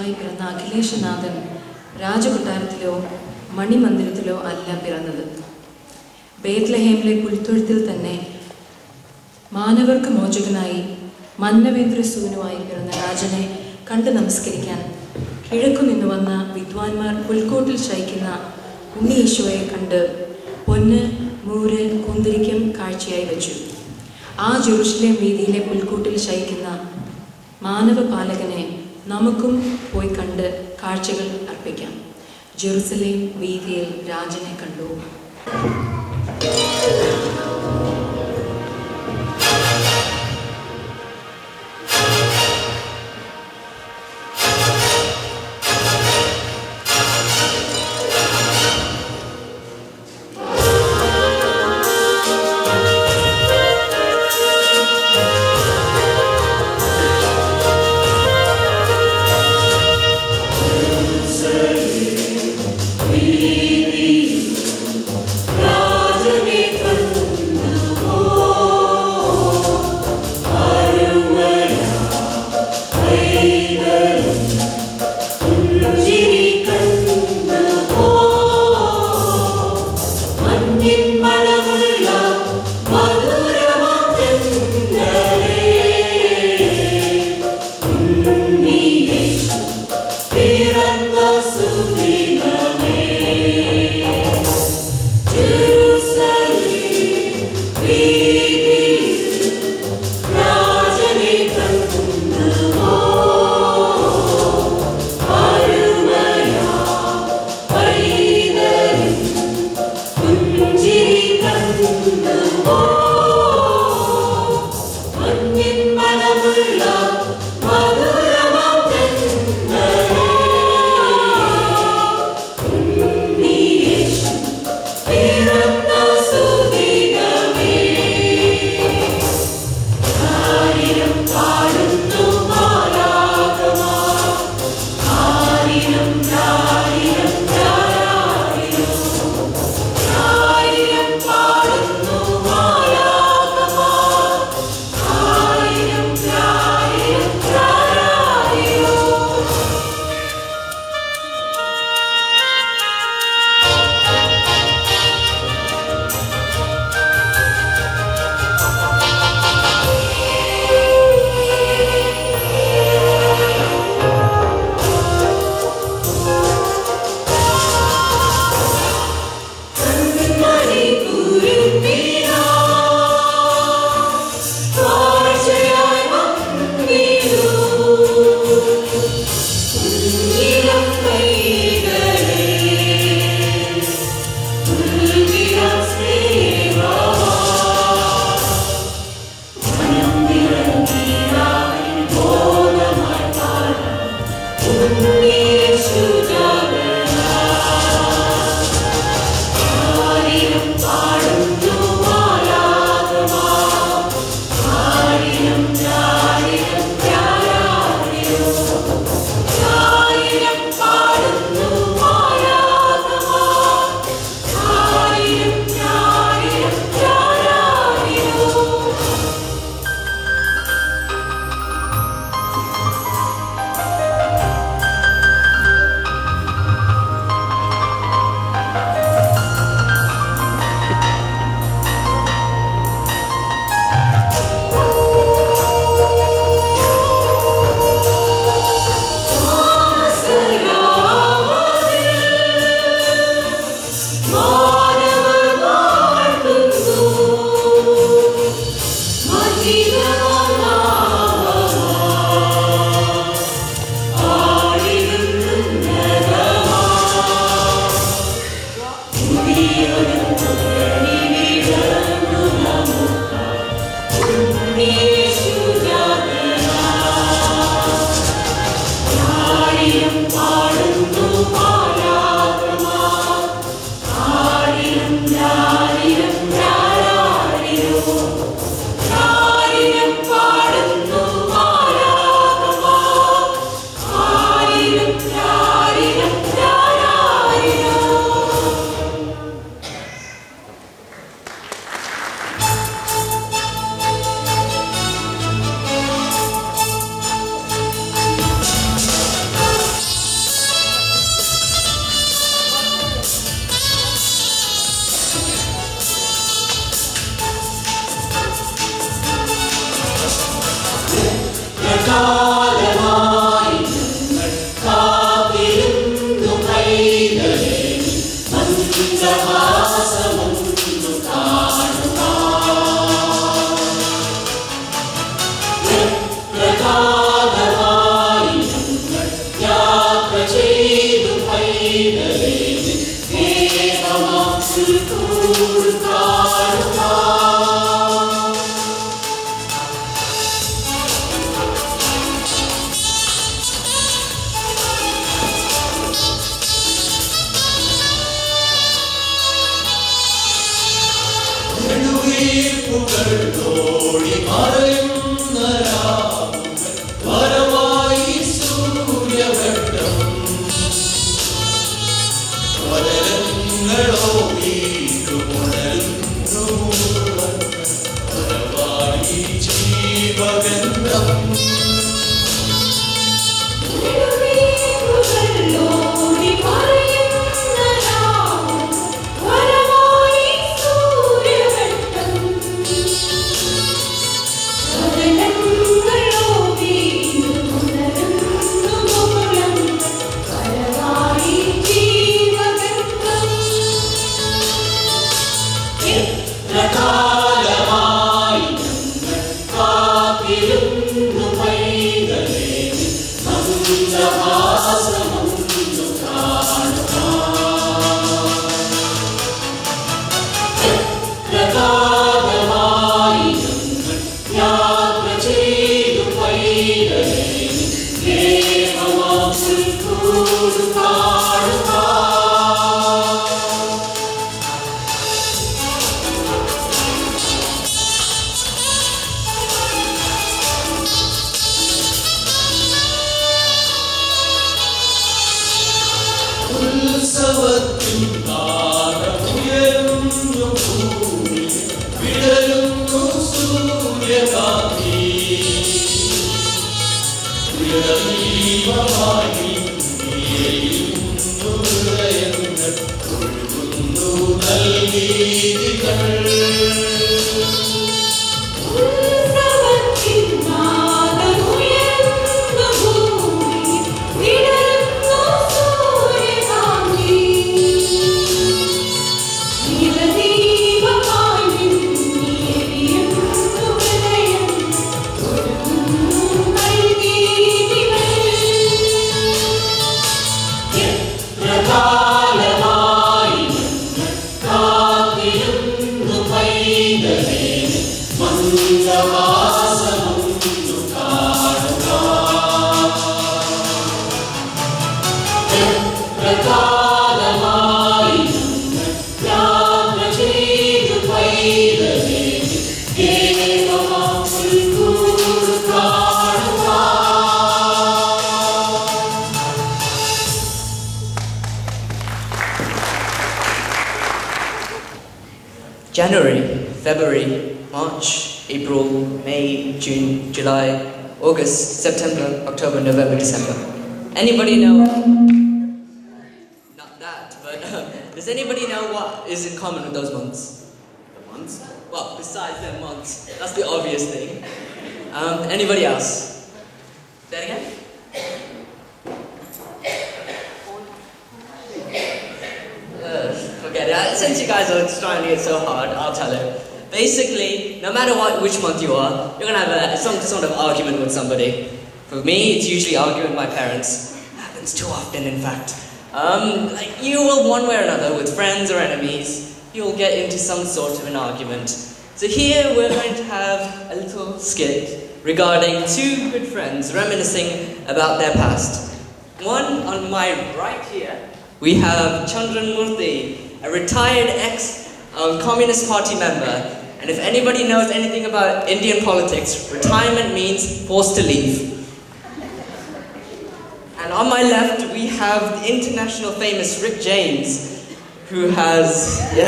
ശിശുവായി പിറന്ന അഖിലേശനാഥൻ രാജകൊട്ടാരത്തിലോ മണിമന്ദിരത്തിലോ അല്ല പിറന്നത്. ബേത്ലഹേമിലെ പുൽത്തൊഴുത്തിൽ തന്നെ മാനവർക്ക് മോചകനായി മന്നവേന്ദ്രസൂനുവായി പിറന്ന രാജനെ കണ്ട് നമസ്കരിക്കാൻ കിഴക്കുനിന്നു വന്ന വിദ്വാൻമാർ പുൽക്കോട്ടിൽ ശയിക്കുന്ന ഉണ്ണി ഈശോയെ കണ്ട് പൊന്ന്, മൂര്, കുന്തിരിക്കം കാഴ്ചയായി വെച്ചു. ആ ജെറുസലേം വീതിയിലെ പുൽക്കൂട്ടിൽ ശയിക്കുന്ന മാനവപാലകനെ നമുക്കും പോയി കണ്ട് കാഴ്ചകൾ അർപ്പിക്കാം. ജെറുസലേം വീതിയിൽ രാജനെ കണ്ടു. January, February, March, April, May, June, July, August, September, October, November, December. Anybody know? Not that, but does anybody know what is in common with those months? The months? Well, besides their months. That's the obvious thing. Anybody else? Say that again? Forget it. Since you guys are trying to get so hard, I'll tell it. Basically, no matter which month you are, you're going to have some sort of argument with somebody. For me, it's usually arguing with my parents. It happens too often, in fact. Like you will, one way or another, with friends or enemies, you'll get into some sort of an argument. So here we're going to have a little skit regarding two good friends reminiscing about their past. One on my right here, we have Hermon Marthoma, a retired ex-Communist Party member. And if anybody knows anything about Indian politics, retirement means forced to leave. And on my left, we have the international famous Rick James, who has, he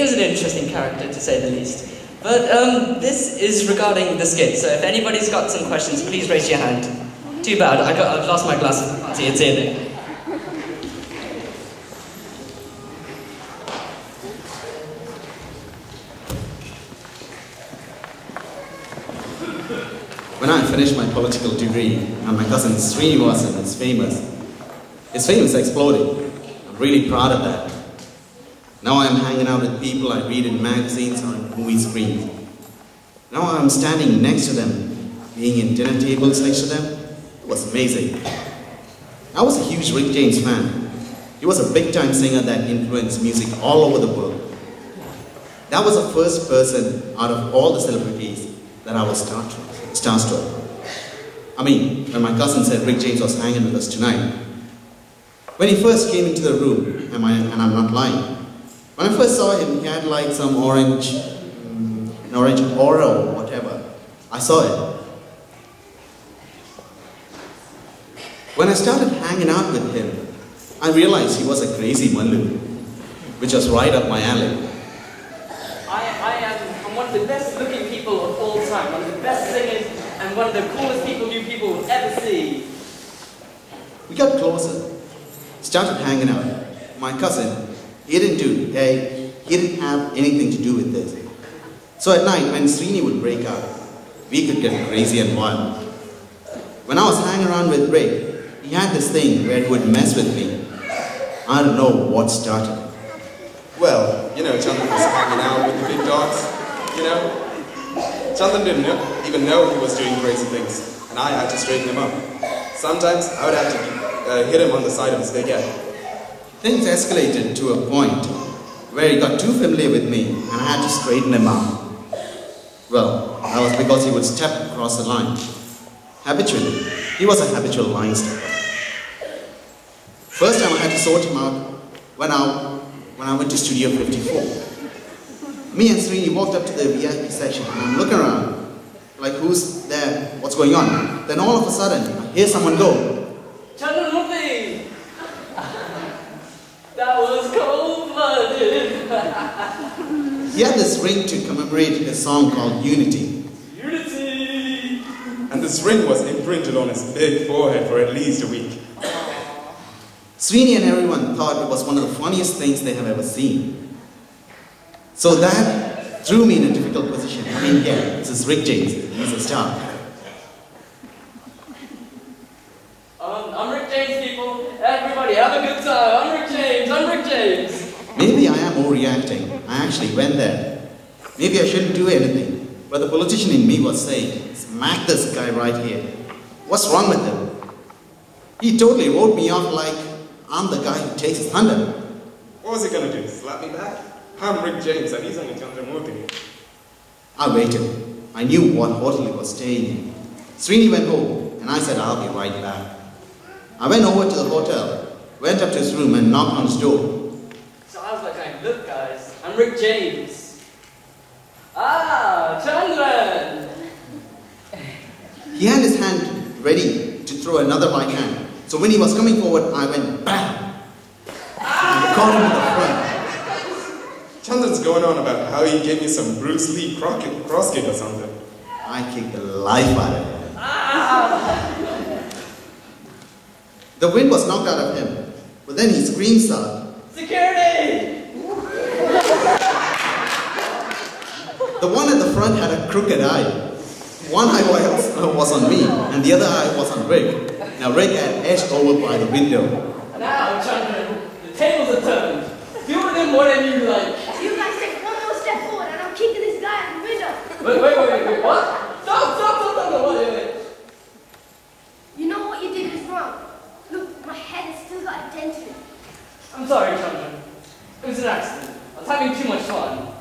was an interesting character to say the least. But this is regarding the skit, so if anybody's got some questions, please raise your hand. Too bad, I've lost my glasses, I can't see it's in it. When I finished my political degree and my cousin Srinivasan is famous, his fame is exploding. I'm really proud of that. Now I'm hanging out with people I read in magazines or in movie screens. Now I'm standing next to them, being in dinner tables next to them. It was amazing. I was a huge Rick James fan. He was a big-time singer that influenced music all over the world. That was the first person out of all the celebrities that I was starstruck. I mean, when my cousin said Rick James was hanging with us tonight. When he first came into the room, and I'm not lying, when I first saw him, he had like some orange aura or whatever. I saw it. When I started hanging out with him, I realized he was a crazy Mallu, which was right up my alley. I'm one of the best looking people of all time, one of the best singers, and one of the coolest people you people will ever see. We got closer, started hanging out. My cousin, he didn't have anything to do with this. So at night, when Srini would break out, we could get crazy and wild. When I was hanging around with Rick, he had this thing where he would mess with me. I don't know what started it. Well, you know, Chandran was hanging out with the big dogs, you know. Chandran didn't even know he was doing crazy things, and I had to straighten him up. Sometimes I would have to hit him on the side of his big head. Things escalated to a point where he got too familiar with me, and I had to straighten him out. Well, that was because he would step across the line. Habitually, he was a habitual line stepper. First time I had to sort him out when I went to Studio 54. Me and Srini walked up to the VIP section and I'm looking around, like who's there, what's going on? Then all of a sudden, I hear someone go, Chandran Murthy! That was cold-blooded! He had this ring to commemorate a song called Unity. Unity! And this ring was imprinted on his big forehead for at least a week. Srini and everyone thought it was one of the funniest things they have ever seen. So that threw me in a difficult position. I mean, yeah, this is Rick James, he's a star. I'm Rick James, people. Everybody, have a good time. I'm Rick James. Maybe I am overreacting. I actually went there. Maybe I shouldn't do anything. But the politician in me was saying, smack this guy right here. What's wrong with him? He totally wrote me off like I'm the guy who takes his thunder. What was he gonna do, slap me back? I'm Rick James and he's only Chandran Murthy. I waited. I knew what hotel he was staying in. Srini went home and I said I'll be right back. I went over to the hotel, went up to his room and knocked on his door. So I was like, look guys, I'm Rick James. Ah, Chandran! He had his hand ready to throw another right hand. So when he was coming forward, I went BAM! And caught him in the front. Chandran's going on about how he gave me some Bruce Lee cross kick or something. I kicked the life out of him. The wind was knocked out of him, but then he screams out, Security! The one at the front had a crooked eye. One eye was on me, and the other eye was on Rick. Now Rick had edged over by the window. Now, Chandran, the tables are turned. Do with him whatever you like. You guys take one more step forward and I'm kicking this guy out the window. Wait, what? Stop, wait. You know what you did is wrong. Look, my head has still got a dent in it. I'm sorry, Chandran. It was an accident. I was having too much fun.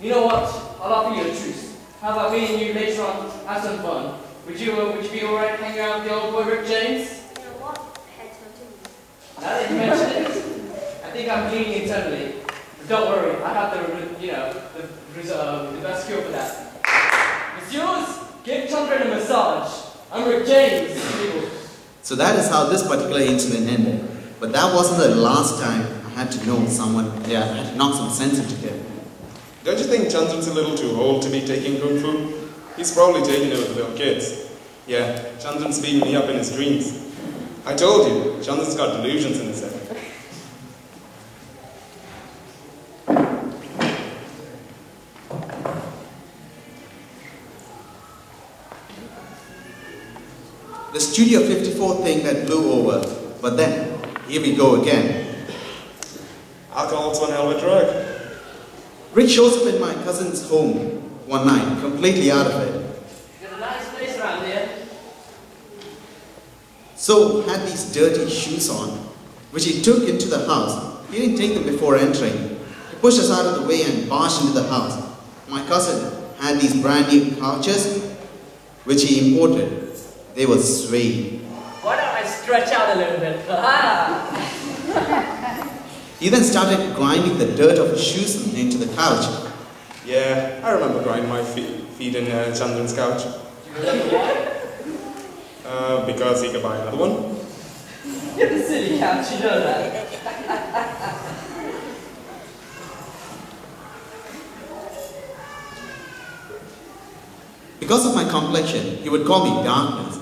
You know what? I'll offer you a truce. How about me and you later on have some fun? Would you be alright hanging out with the old boy Rick James? You know what? My head's not in it. Now that you mention it, I think I'm bleeding internally. But don't worry, I have the best cure for that. It's yours. Give Chandran a massage. I'm Rick James. So that is how this particular incident ended. But that wasn't the last time I had to know someone, I had to knock some sense into him. Don't you think Chandran's a little too old to be taking Kung Fu? He's probably taking it with little kids. Yeah, Chandran's beating me up in his dreams. I told you, Chandran's got delusions in his head. The Studio 54 thing that blew over, but then, here we go again. Alcohol's one hell of a drug. Rick shows up in my cousin's home one night, completely out of it. Got a nice place around here. So, had these dirty shoes on, which he took into the house. He didn't take them before entering. He pushed us out of the way and barged into the house. My cousin had these brand new couches, which he imported. They were suede. Why don't I stretch out a little bit? He then started grinding the dirt of his shoes into the couch. Yeah, I remember grinding my feet in Chandran's couch. Because he could buy another one. You're the silly couch, you know that. Because of my complexion, he would call me Darkness.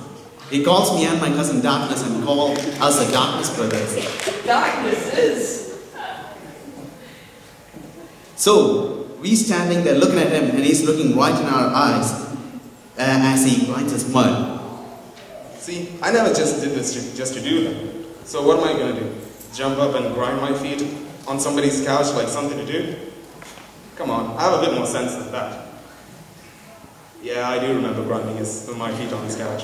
He calls me and my cousin Darkness and calls us the Darkness Brothers. Darkness is. So, we standing there looking at him and he's looking right in our eyes as he grinds his mud. See, I never just did this just to do that. So what am I going to do? Jump up and grind my feet on somebody's couch like something to do? Come on, I have a bit more sense than that. Yeah, I do remember grinding my feet on his couch.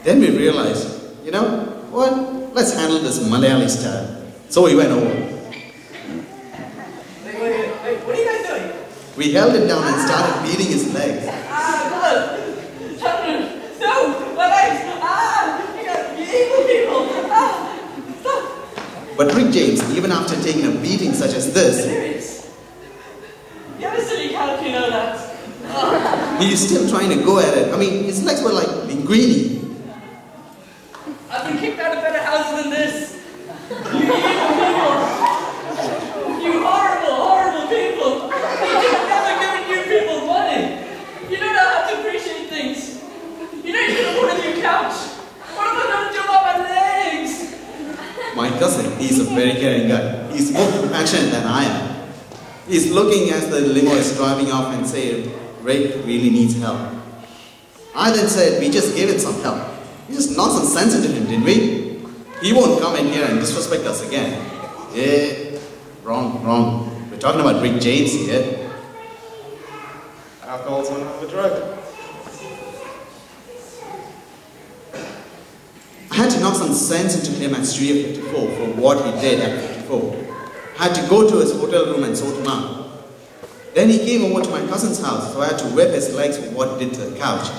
Then we realized, you know what? Let's handle this Malayali style. So we went over. Wait, what are you guys doing? We held him down and started beating his legs. No, my legs! You evil people! Stop! But Rick James, even after taking a beating such as this, Serious? You have a silly couch, you know that. he's still trying to go at it. I mean, his legs were like linguini. I've been kicked out of better houses than this. You evil people! You horrible, horrible people! You've never given you people money! You don't know how to appreciate things! You know you can afford a new couch! What am I going to do about my legs? My cousin, he's a very caring guy. He's more compassionate than I am. He's looking as the limo is driving off and saying, Rick really needs help. I then said, we just gave him some help. We just knocked some sense into him, didn't we? He won't come in here and disrespect us again. Yeah, wrong. We're talking about Rick James here. Alcohol's one hell of a drug. I had to knock some sense into him at Studio 54 for what he did at 54. I had to go to his hotel room and sort him out. Then he came over to my cousin's house, so I had to whip his legs for what he did to the couch.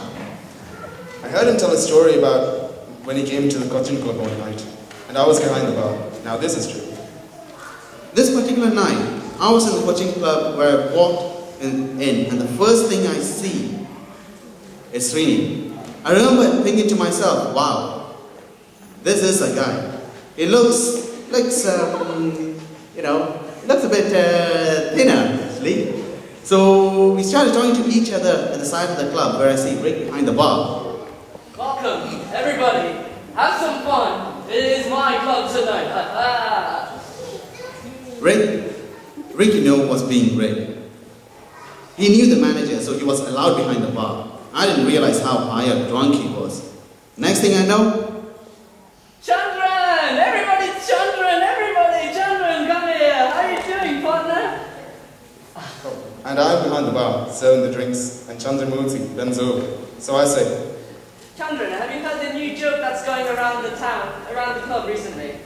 I heard him tell a story about when he came to the coaching club one night, and I was behind the bar. Now this is true. This particular night, I was in the coaching club where I walked in and the first thing I see is Srini. I remember thinking to myself, wow, this is a guy. He looks a bit thinner, actually. So we started talking to each other at the side of the club where I see Rick behind the bar. Welcome, everybody. Have some fun. It is my club tonight. Rick, you know, was being Rick. He knew the manager, so he was allowed behind the bar. I didn't realize how high or drunk he was. Next thing I know, Chandran! Everybody, Chandran, come here. How are you doing, partner? And I'm behind the bar, serving the drinks, and Chandran moves, he bends over. So I say, Chandran, have you heard the new joke that's going around the club recently?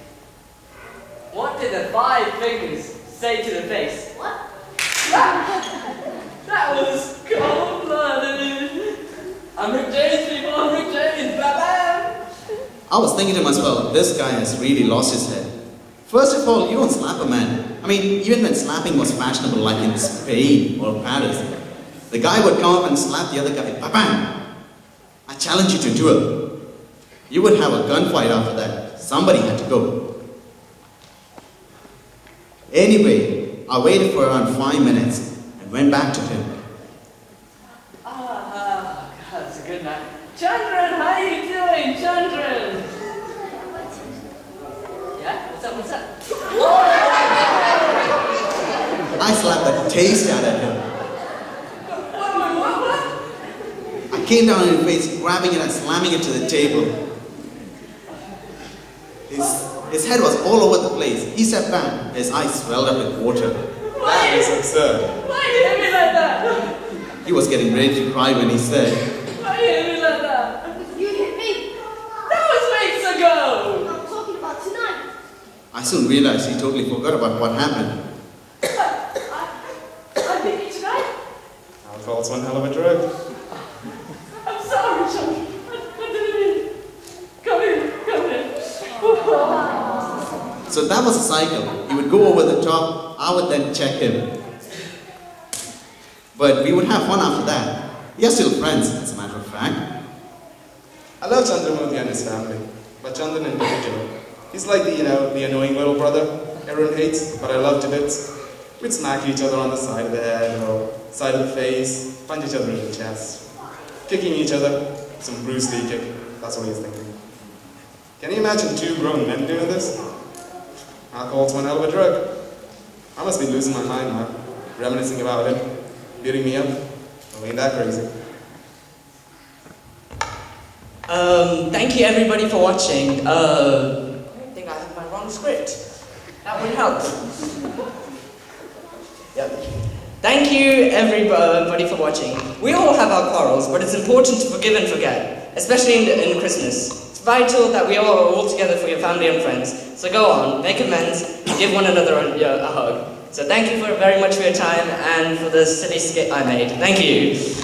What did the 5 fingers say to the face? What? That was cold-blooded. I'm Rick James, people. I'm Rick James. Bam! I was thinking to myself, this guy has really lost his head. First of all, you don't slap a man. I mean, even when slapping was fashionable, like in Spain or Paris, the guy would come up and slap the other guy. Bam! I challenge you to duel. You would have a gunfight after that. Somebody had to go. Anyway, I waited for around 5 minutes and went back to him. God, that's a good night. Chandran, how are you doing, Chandran? Yeah? What's up? I slapped the taste out of him. What? I It came down in his face, grabbing it and slamming it to the table. His head was all over the place. He sat back, his eyes swelled up with water. That is absurd. Why you hit me like that? He was getting ready to cry when he said, Why you hit me like that? You hit me. That was weeks ago. I'm talking about tonight. I soon realized he totally forgot about what happened. I hit you tonight. Alcohol's one hell of a drug. I'm sorry, Johnny. I didn't mean. Come here. So that was a cycle. He would go over the top, I would then check him. But we would have fun after that. We are still friends, as a matter of fact. I love Chandramurthy and his family, but Chandan in particular. He's like the annoying little brother everyone hates, but I love to bits. We'd smack each other on the side of the head or side of the face, punch each other in the chest, kicking each other, some Bruce Lee kick. That's what he's thinking. Can you imagine two grown men doing this? Alcohol's one hell of a drug. I must be losing my mind now, reminiscing about him, beating me up. Oh, ain't that crazy? Thank you everybody for watching. I think I have my wrong script. That would help. Yep. Thank you everybody for watching. We all have our quarrels, but it's important to forgive and forget, especially in Christmas. It's vital that we all are all together for your family and friends. So go on, make amends, give one another a hug. So thank you very much for your time and for the silly skit I made. Thank you.